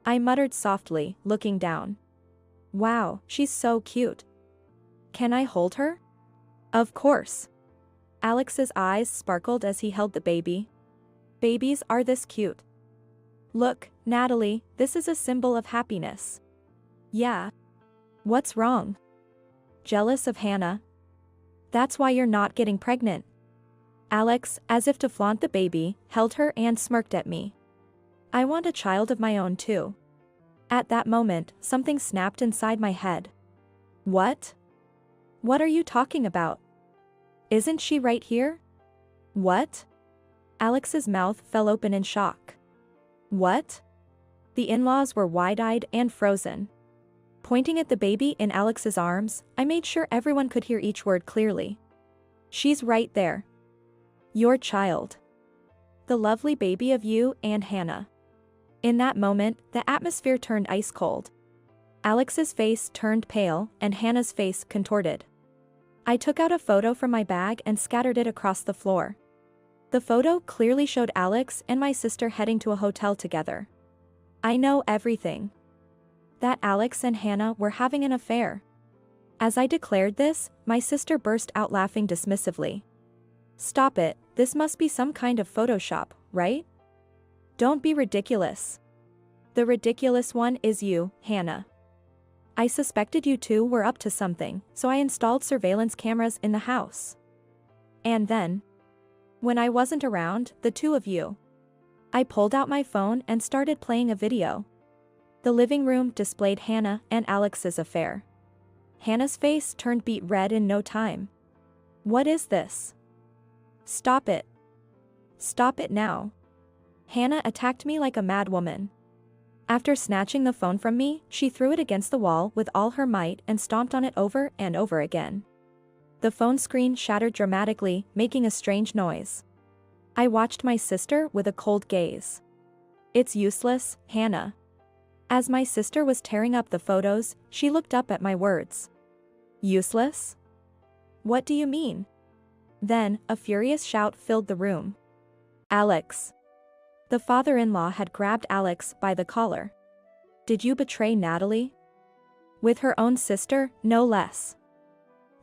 I muttered softly, looking down. Wow, she's so cute. Can I hold her? Of course. Alex's eyes sparkled as he held the baby. Babies are this cute. Look, Natalie, this is a symbol of happiness. Yeah. What's wrong? Jealous of Hannah? That's why you're not getting pregnant. Alex, as if to flaunt the baby, held her and smirked at me. I want a child of my own too. At that moment, something snapped inside my head. What? What are you talking about? Isn't she right here? What? Alex's mouth fell open in shock. What? The in-laws were wide-eyed and frozen. Pointing at the baby in Alex's arms, I made sure everyone could hear each word clearly. She's right there. Your child. The lovely baby of you and Hannah. In that moment, the atmosphere turned ice cold. Alex's face turned pale, and Hannah's face contorted. I took out a photo from my bag and scattered it across the floor. The photo clearly showed Alex and my sister heading to a hotel together. I know everything. That Alex and Hannah were having an affair. As I declared this, my sister burst out laughing dismissively. Stop it, this must be some kind of Photoshop, right? Don't be ridiculous. The ridiculous one is you, Hannah. I suspected you two were up to something, so I installed surveillance cameras in the house. And then, when I wasn't around, the two of you. I pulled out my phone and started playing a video. The living room displayed Hannah and Alex's affair. Hannah's face turned beet red in no time. What is this? Stop it. Stop it now. Hannah attacked me like a mad woman. After snatching the phone from me, she threw it against the wall with all her might and stomped on it over and over again. The phone screen shattered dramatically, making a strange noise. I watched my sister with a cold gaze. It's useless, Hannah. As my sister was tearing up the photos, she looked up at my words. Useless? What do you mean? Then, a furious shout filled the room. Alex. The father-in-law had grabbed Alex by the collar. Did you betray Natalie? With her own sister, no less.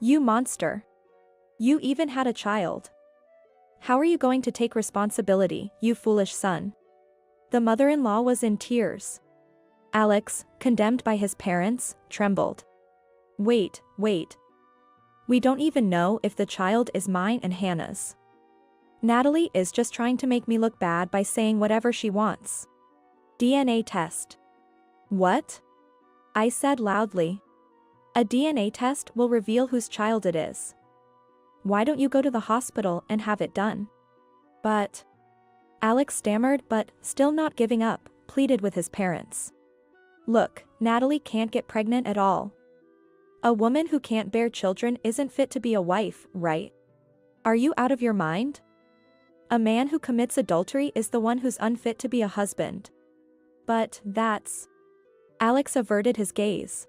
You monster. You even had a child. How are you going to take responsibility, you foolish son? The mother-in-law was in tears. Alex, condemned by his parents, trembled. Wait. We don't even know if the child is mine and Hannah's. Natalie is just trying to make me look bad by saying whatever she wants. DNA test. What? I said loudly. A DNA test will reveal whose child it is. Why don't you go to the hospital and have it done? But... Alex stammered but, still not giving up, pleaded with his parents. Look, Natalie can't get pregnant at all. A woman who can't bear children isn't fit to be a wife, right? Are you out of your mind? A man who commits adultery is the one who's unfit to be a husband. But that's... Alex averted his gaze.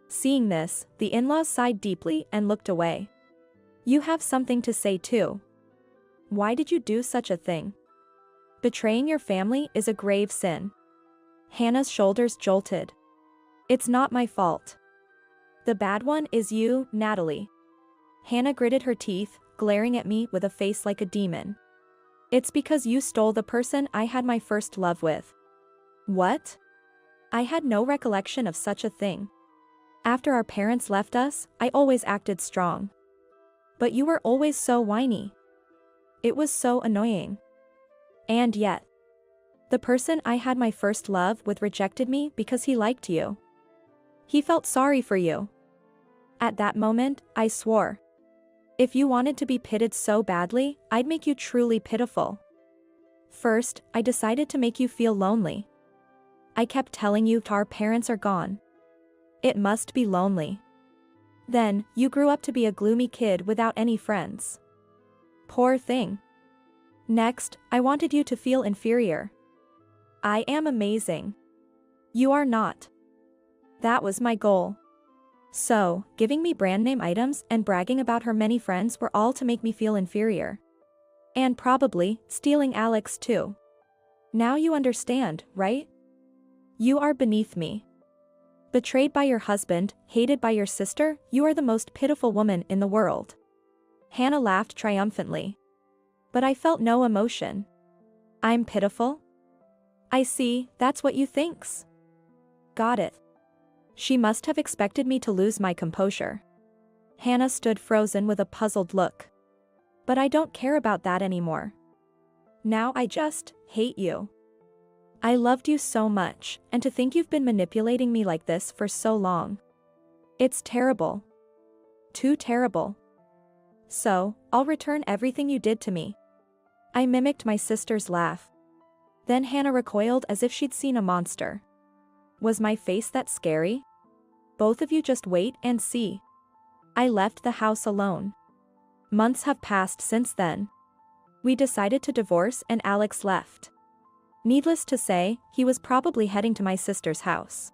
Seeing this, the in-laws sighed deeply and looked away. You have something to say too. Why did you do such a thing? Betraying your family is a grave sin. Hannah's shoulders jolted. It's not my fault. The bad one is you, Natalie. Hannah gritted her teeth, glaring at me with a face like a demon. It's because you stole the person I had my first love with. What? I had no recollection of such a thing. After our parents left us, I always acted strong. But you were always so whiny. It was so annoying. And yet, the person I had my first love with rejected me because he liked you. He felt sorry for you. At that moment, I swore. If you wanted to be pitied so badly, I'd make you truly pitiful. First, I decided to make you feel lonely. I kept telling you our parents are gone. It must be lonely. Then, you grew up to be a gloomy kid without any friends. Poor thing. Next, I wanted you to feel inferior. I am amazing. You are not. That was my goal. So, giving me brand name items and bragging about her many friends were all to make me feel inferior. And probably, stealing Alex too. Now you understand, right? You are beneath me. Betrayed by your husband, hated by your sister, you are the most pitiful woman in the world. Hannah laughed triumphantly. But I felt no emotion. I'm pitiful? I see, that's what you thinks. Got it. She must have expected me to lose my composure. Hannah stood frozen with a puzzled look. But I don't care about that anymore. Now I just hate you. I loved you so much, and to think you've been manipulating me like this for so long. It's terrible. Too terrible. So, I'll return everything you did to me. I mimicked my sister's laugh. Then Hannah recoiled as if she'd seen a monster. Was my face that scary? Both of you just wait and see. I left the house alone. Months have passed since then. We decided to divorce and Alex left. Needless to say, he was probably heading to my sister's house.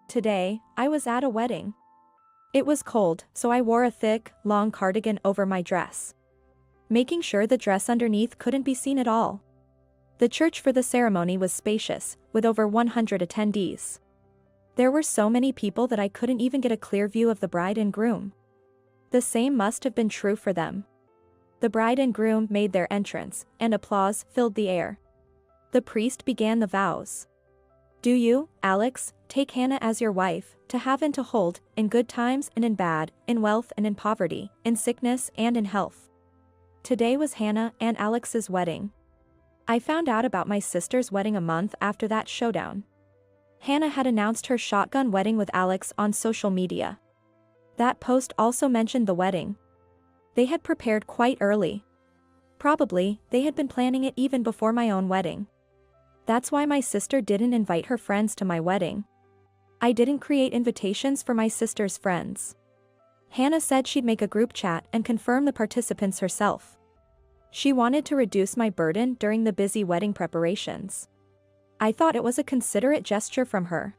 Today, I was at a wedding. It was cold, so I wore a thick, long cardigan over my dress, making sure the dress underneath couldn't be seen at all. The church for the ceremony was spacious, with over 100 attendees. There were so many people that I couldn't even get a clear view of the bride and groom. The same must have been true for them. The bride and groom made their entrance, and applause filled the air. The priest began the vows. Do you, Alex, take Hannah as your wife, to have and to hold, in good times and in bad, in wealth and in poverty, in sickness and in health. Today was Hannah and Alex's wedding. I found out about my sister's wedding a month after that showdown. Hannah had announced her shotgun wedding with Alex on social media. That post also mentioned the wedding. They had prepared quite early. Probably, they had been planning it even before my own wedding. That's why my sister didn't invite her friends to my wedding. I didn't create invitations for my sister's friends. Hannah said she'd make a group chat and confirm the participants herself. She wanted to reduce my burden during the busy wedding preparations. I thought it was a considerate gesture from her.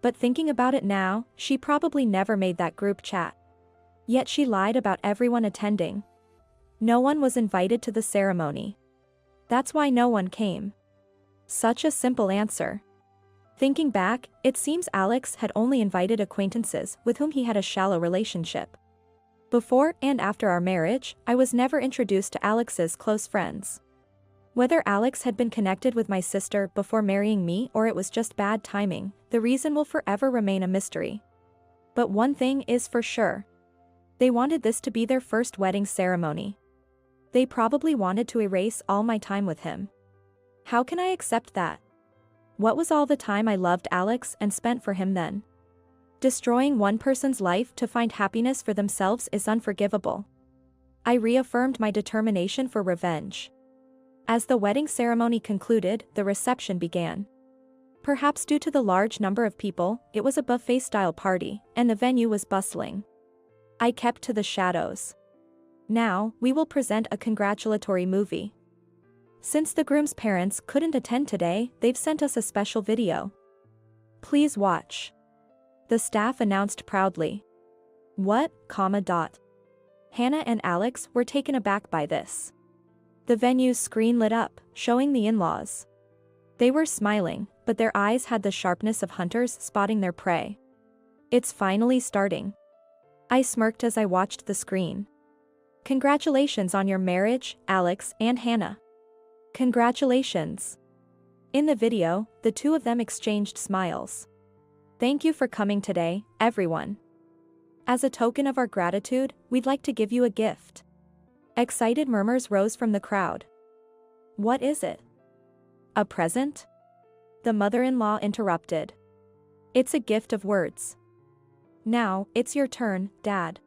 But thinking about it now, she probably never made that group chat. Yet she lied about everyone attending. No one was invited to the ceremony. That's why no one came. Such a simple answer. Thinking back, it seems Alex had only invited acquaintances with whom he had a shallow relationship. Before and after our marriage, I was never introduced to Alex's close friends. Whether Alex had been connected with my sister before marrying me or it was just bad timing, the reason will forever remain a mystery. But one thing is for sure. They wanted this to be their first wedding ceremony. They probably wanted to erase all my time with him. How can I accept that? What was all the time I loved Alex and spent for him then? Destroying one person's life to find happiness for themselves is unforgivable. I reaffirmed my determination for revenge. As the wedding ceremony concluded, the reception began. Perhaps due to the large number of people, it was a buffet-style party, and the venue was bustling. I kept to the shadows. Now, we will present a congratulatory movie. Since the groom's parents couldn't attend today, they've sent us a special video. Please watch. The staff announced proudly. What, dot. Hannah and Alex were taken aback by this. The venue's screen lit up, showing the in-laws. They were smiling, but their eyes had the sharpness of hunters spotting their prey. It's finally starting. I smirked as I watched the screen. Congratulations on your marriage, Alex and Hannah. Congratulations. In the video, the two of them exchanged smiles. Thank you for coming today, everyone. As a token of our gratitude, we'd like to give you a gift. Excited murmurs rose from the crowd. What is it? A present? The mother-in-law interrupted. It's a gift of words. Now, it's your turn, Dad.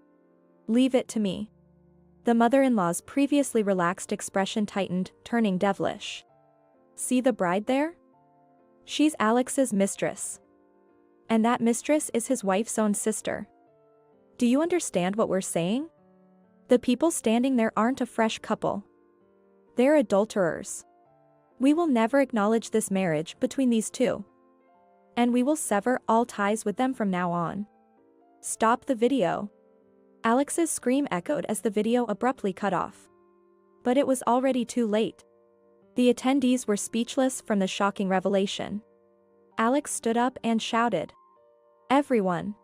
Leave it to me. The mother-in-law's previously relaxed expression tightened, turning devilish. See the bride there? She's Alex's mistress. And that mistress is his wife's own sister. Do you understand what we're saying? The people standing there aren't a fresh couple. They're adulterers. We will never acknowledge this marriage between these two. And we will sever all ties with them from now on. Stop the video. Alex's scream echoed as the video abruptly cut off. But it was already too late. The attendees were speechless from the shocking revelation. Alex stood up and shouted. Everyone.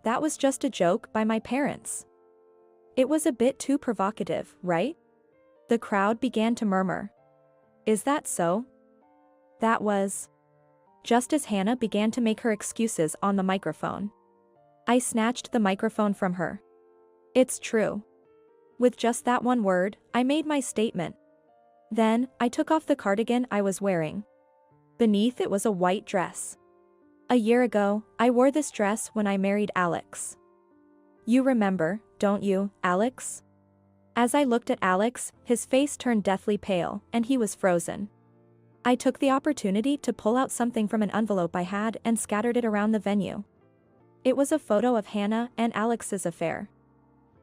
That was just a joke by my parents. It was a bit too provocative, right? The crowd began to murmur. Is that so? That was. Just as Hannah began to make her excuses on the microphone. I snatched the microphone from her. It's true. With just that one word, I made my statement. Then, I took off the cardigan I was wearing. Beneath it was a white dress. A year ago, I wore this dress when I married Alex. You remember, don't you, Alex? As I looked at Alex, his face turned deathly pale, and he was frozen. I took the opportunity to pull out something from an envelope I had and scattered it around the venue. It was a photo of Hannah and Alex's affair.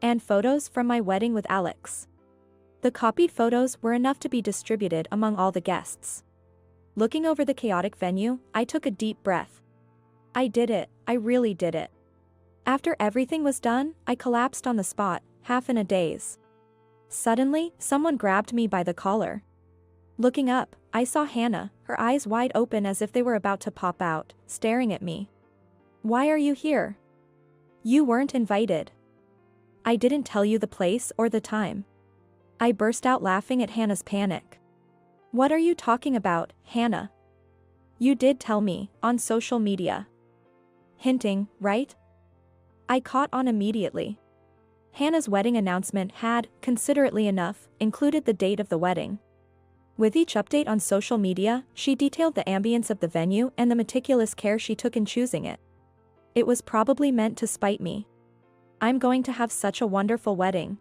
And photos from my wedding with Alex. The copied photos were enough to be distributed among all the guests. Looking over the chaotic venue, I took a deep breath. I did it, I really did it. After everything was done, I collapsed on the spot, half in a daze. Suddenly, someone grabbed me by the collar. Looking up, I saw Hannah, her eyes wide open as if they were about to pop out, staring at me. Why are you here? You weren't invited. I didn't tell you the place or the time. I burst out laughing at Hannah's panic. What are you talking about, Hannah? You did tell me, on social media. Hinting, right? I caught on immediately. Hannah's wedding announcement had, considerately enough, included the date of the wedding. With each update on social media, she detailed the ambience of the venue and the meticulous care she took in choosing it. It was probably meant to spite me. I'm going to have such a wonderful wedding.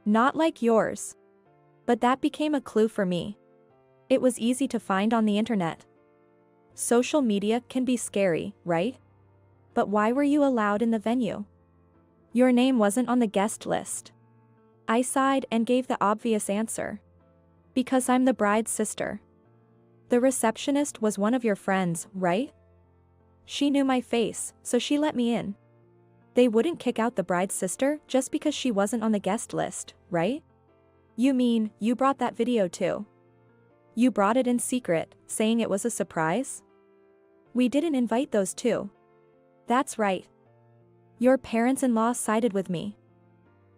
Not like yours. But that became a clue for me. It was easy to find on the internet. Social media can be scary, right? But why were you allowed in the venue? Your name wasn't on the guest list. I sighed and gave the obvious answer. Because I'm the bride's sister. The receptionist was one of your friends, right? She knew my face, so she let me in. They wouldn't kick out the bride's sister just because she wasn't on the guest list, right? You mean, you brought that video too? You brought it in secret, saying it was a surprise? We didn't invite those two. That's right. Your parents-in-law sided with me.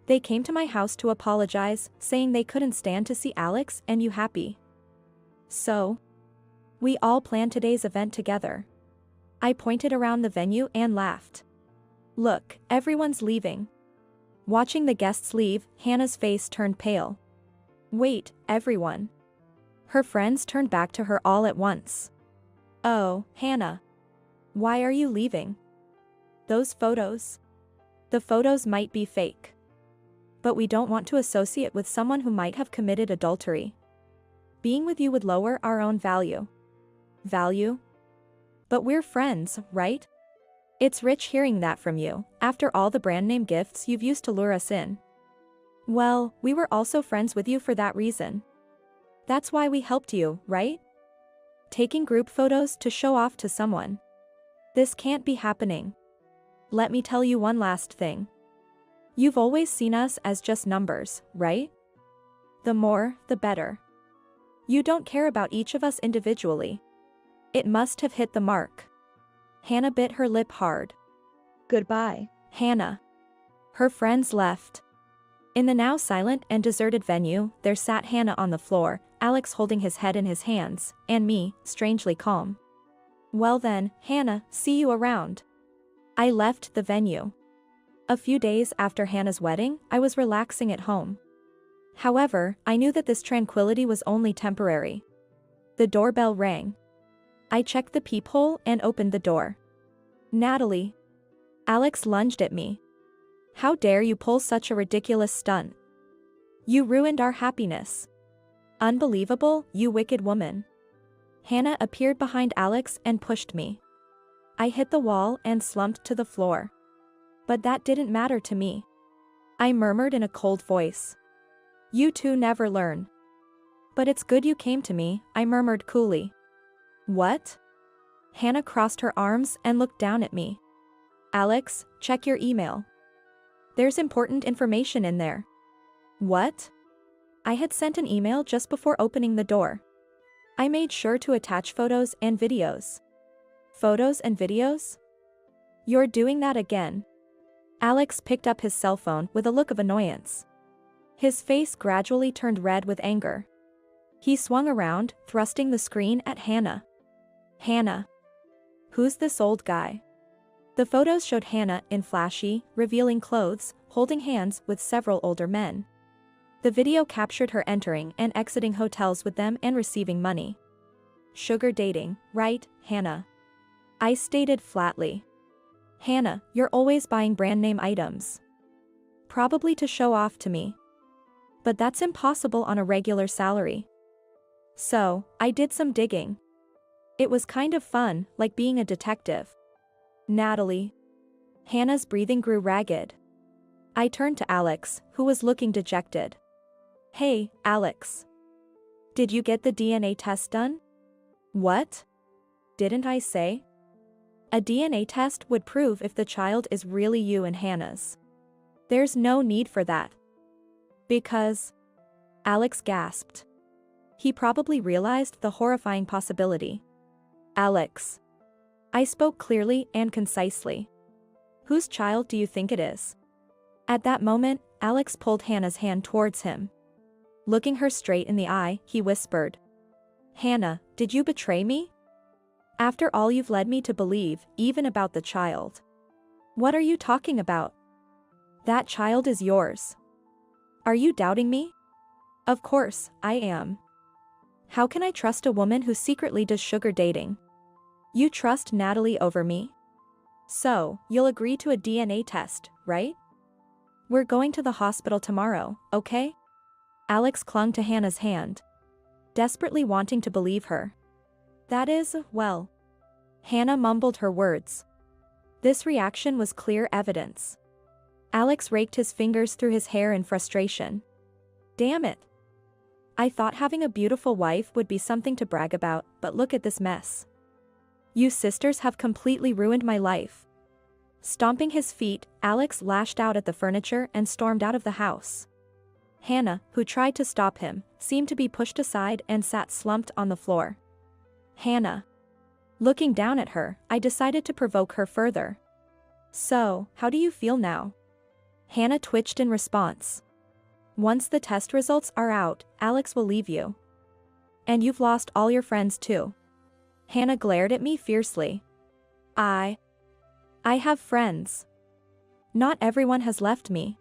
They came to my house to apologize, saying they couldn't stand to see Alex and you happy. So, we all planned today's event together. I pointed around the venue and laughed. Look, everyone's leaving. Watching the guests leave, Hannah's face turned pale. Wait, everyone. Her friends turned back to her all at once. Oh, Hannah. Why are you leaving? Those photos. The photos might be fake. But we don't want to associate with someone who might have committed adultery. Being with you would lower our own value. Value? But we're friends, right? It's rich hearing that from you, after all the brand name gifts you've used to lure us in. Well, we were also friends with you for that reason. That's why we helped you, right? Taking group photos to show off to someone. This can't be happening. Let me tell you one last thing. You've always seen us as just numbers, right? The more, the better. You don't care about each of us individually. It must have hit the mark. Hannah bit her lip hard. Goodbye, Hannah. Her friends left. In the now silent and deserted venue, there sat Hannah on the floor, Alex holding his head in his hands, and me, strangely calm. Well then, Hannah, see you around. I left the venue. A few days after Hannah's wedding, I was relaxing at home. However, I knew that this tranquility was only temporary. The doorbell rang. I checked the peephole and opened the door. Natalie. Alex lunged at me. How dare you pull such a ridiculous stunt? You ruined our happiness. Unbelievable, you wicked woman. Hannah appeared behind Alex and pushed me. I hit the wall and slumped to the floor. But that didn't matter to me. I murmured in a cold voice. You two never learn. But it's good you came to me, I murmured coolly. What? Hannah crossed her arms and looked down at me. Alex, check your email. There's important information in there. What? I had sent an email just before opening the door. I made sure to attach photos and videos. Photos and videos? You're doing that again. Alex picked up his cell phone with a look of annoyance. His face gradually turned red with anger. He swung around, thrusting the screen at Hannah. Hannah. Who's this old guy? The photos showed Hannah in flashy, revealing clothes, holding hands with several older men. The video captured her entering and exiting hotels with them and receiving money. Sugar dating, right, Hannah? I stated flatly. Hannah, you're always buying brand name items. Probably to show off to me. But that's impossible on a regular salary. So, I did some digging. It was kind of fun, like being a detective. Natalie. Hannah's breathing grew ragged. I turned to Alex, who was looking dejected. Hey, Alex. Did you get the DNA test done? What? Didn't I say? A DNA test would prove if the child is really you and Hannah's. There's no need for that. Because... Alex gasped. He probably realized the horrifying possibility. Alex. I spoke clearly and concisely. Whose child do you think it is? At that moment, Alex pulled Hannah's hand towards him. Looking her straight in the eye, he whispered. Hannah, did you betray me? After all you've led me to believe, even about the child. What are you talking about? That child is yours. Are you doubting me? Of course, I am. How can I trust a woman who secretly does sugar dating? You trust Natalie over me? So, you'll agree to a DNA test, right? We're going to the hospital tomorrow, okay? Alex clung to Hannah's hand, desperately wanting to believe her. That is, well. Hannah mumbled her words. This reaction was clear evidence. Alex raked his fingers through his hair in frustration. Damn it. I thought having a beautiful wife would be something to brag about, but look at this mess. You sisters have completely ruined my life. Stomping his feet, Alex lashed out at the furniture and stormed out of the house. Hannah, who tried to stop him, seemed to be pushed aside and sat slumped on the floor. Hannah. Looking down at her, I decided to provoke her further. So, how do you feel now? Hannah twitched in response. Once the test results are out, Alex will leave you. And you've lost all your friends too. Hannah glared at me fiercely. I have friends. Not everyone has left me.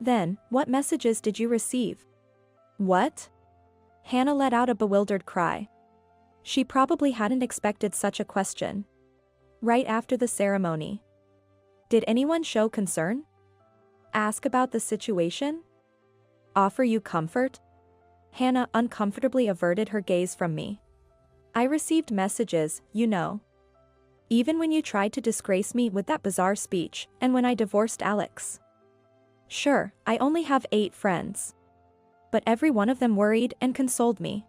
Then, what messages did you receive? What? Hannah let out a bewildered cry. She probably hadn't expected such a question. Right after the ceremony. Did anyone show concern? Ask about the situation? Offer you comfort? Hannah uncomfortably averted her gaze from me. I received messages, you know. Even when you tried to disgrace me with that bizarre speech, and when I divorced Alex. Sure, I only have 8 friends. But every one of them worried and consoled me.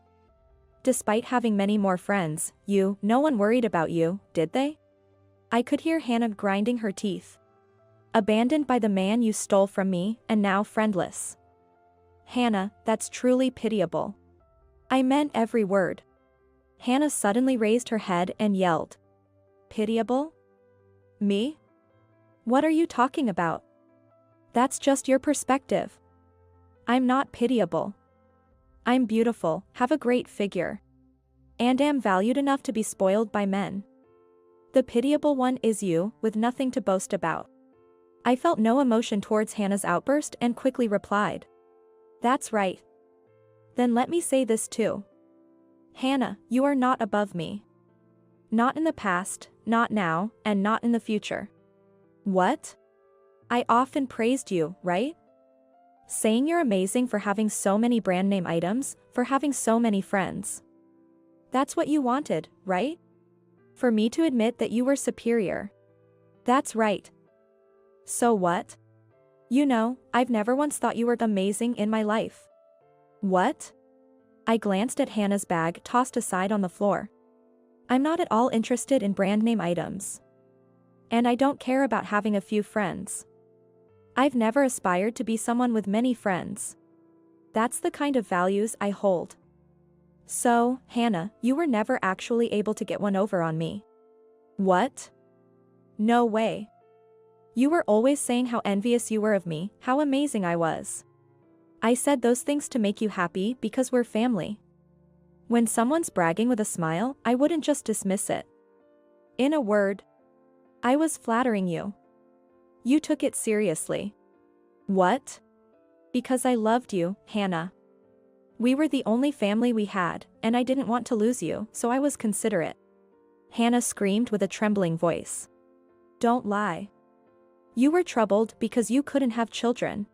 Despite having many more friends, no one worried about you, did they? I could hear Hannah grinding her teeth. Abandoned by the man you stole from me, and now friendless. Hannah, that's truly pitiable. I meant every word. Hannah suddenly raised her head and yelled. Pitiable? Me? What are you talking about? That's just your perspective. I'm not pitiable. I'm beautiful, have a great figure. And am valued enough to be spoiled by men. The pitiable one is you, with nothing to boast about. I felt no emotion towards Hannah's outburst and quickly replied. That's right. Then let me say this too. Hannah, you are not above me. Not in the past, not now, and not in the future. What? I often praised you, right? Saying you're amazing for having so many brand name items, for having so many friends. That's what you wanted, right? For me to admit that you were superior. That's right. So what? I've never once thought you were amazing in my life. What? I glanced at Hannah's bag tossed aside on the floor. I'm not at all interested in brand name items. And I don't care about having a few friends. I've never aspired to be someone with many friends. That's the kind of values I hold. So, Hannah, you were never actually able to get one over on me. What? No way. You were always saying how envious you were of me, how amazing I was. I said those things to make you happy because we're family. When someone's bragging with a smile, I wouldn't just dismiss it. In a word, I was flattering you. You took it seriously. What? Because I loved you, Hannah. We were the only family we had, and I didn't want to lose you, so I was considerate. Hannah screamed with a trembling voice. Don't lie. You were troubled because you couldn't have children.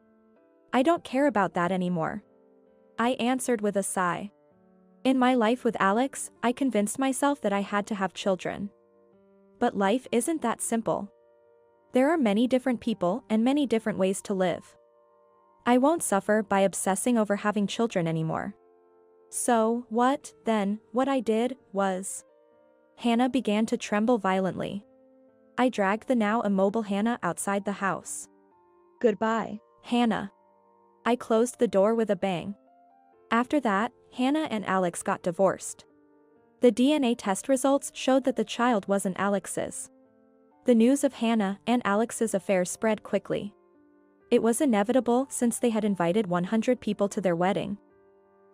I don't care about that anymore. I answered with a sigh. In my life with Alex, I convinced myself that I had to have children. But life isn't that simple. There are many different people and many different ways to live. I won't suffer by obsessing over having children anymore. So, what I did was... Hannah began to tremble violently. I dragged the now immobile Hannah outside the house. Goodbye, Hannah. I closed the door with a bang. After that, Hannah and Alex got divorced. The DNA test results showed that the child wasn't Alex's. The news of Hannah and Alex's affair spread quickly. It was inevitable since they had invited 100 people to their wedding.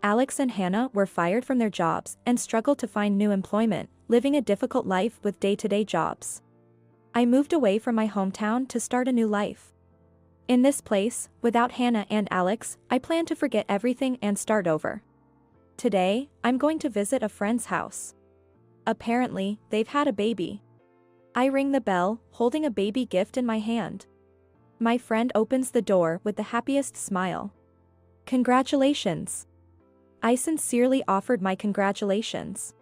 Alex and Hannah were fired from their jobs and struggled to find new employment, living a difficult life with day-to-day jobs. I moved away from my hometown to start a new life. In this place, without Hannah and Alex, I plan to forget everything and start over. Today, I'm going to visit a friend's house. Apparently, they've had a baby. I ring the bell, holding a baby gift in my hand. My friend opens the door with the happiest smile. Congratulations. I sincerely offered my congratulations.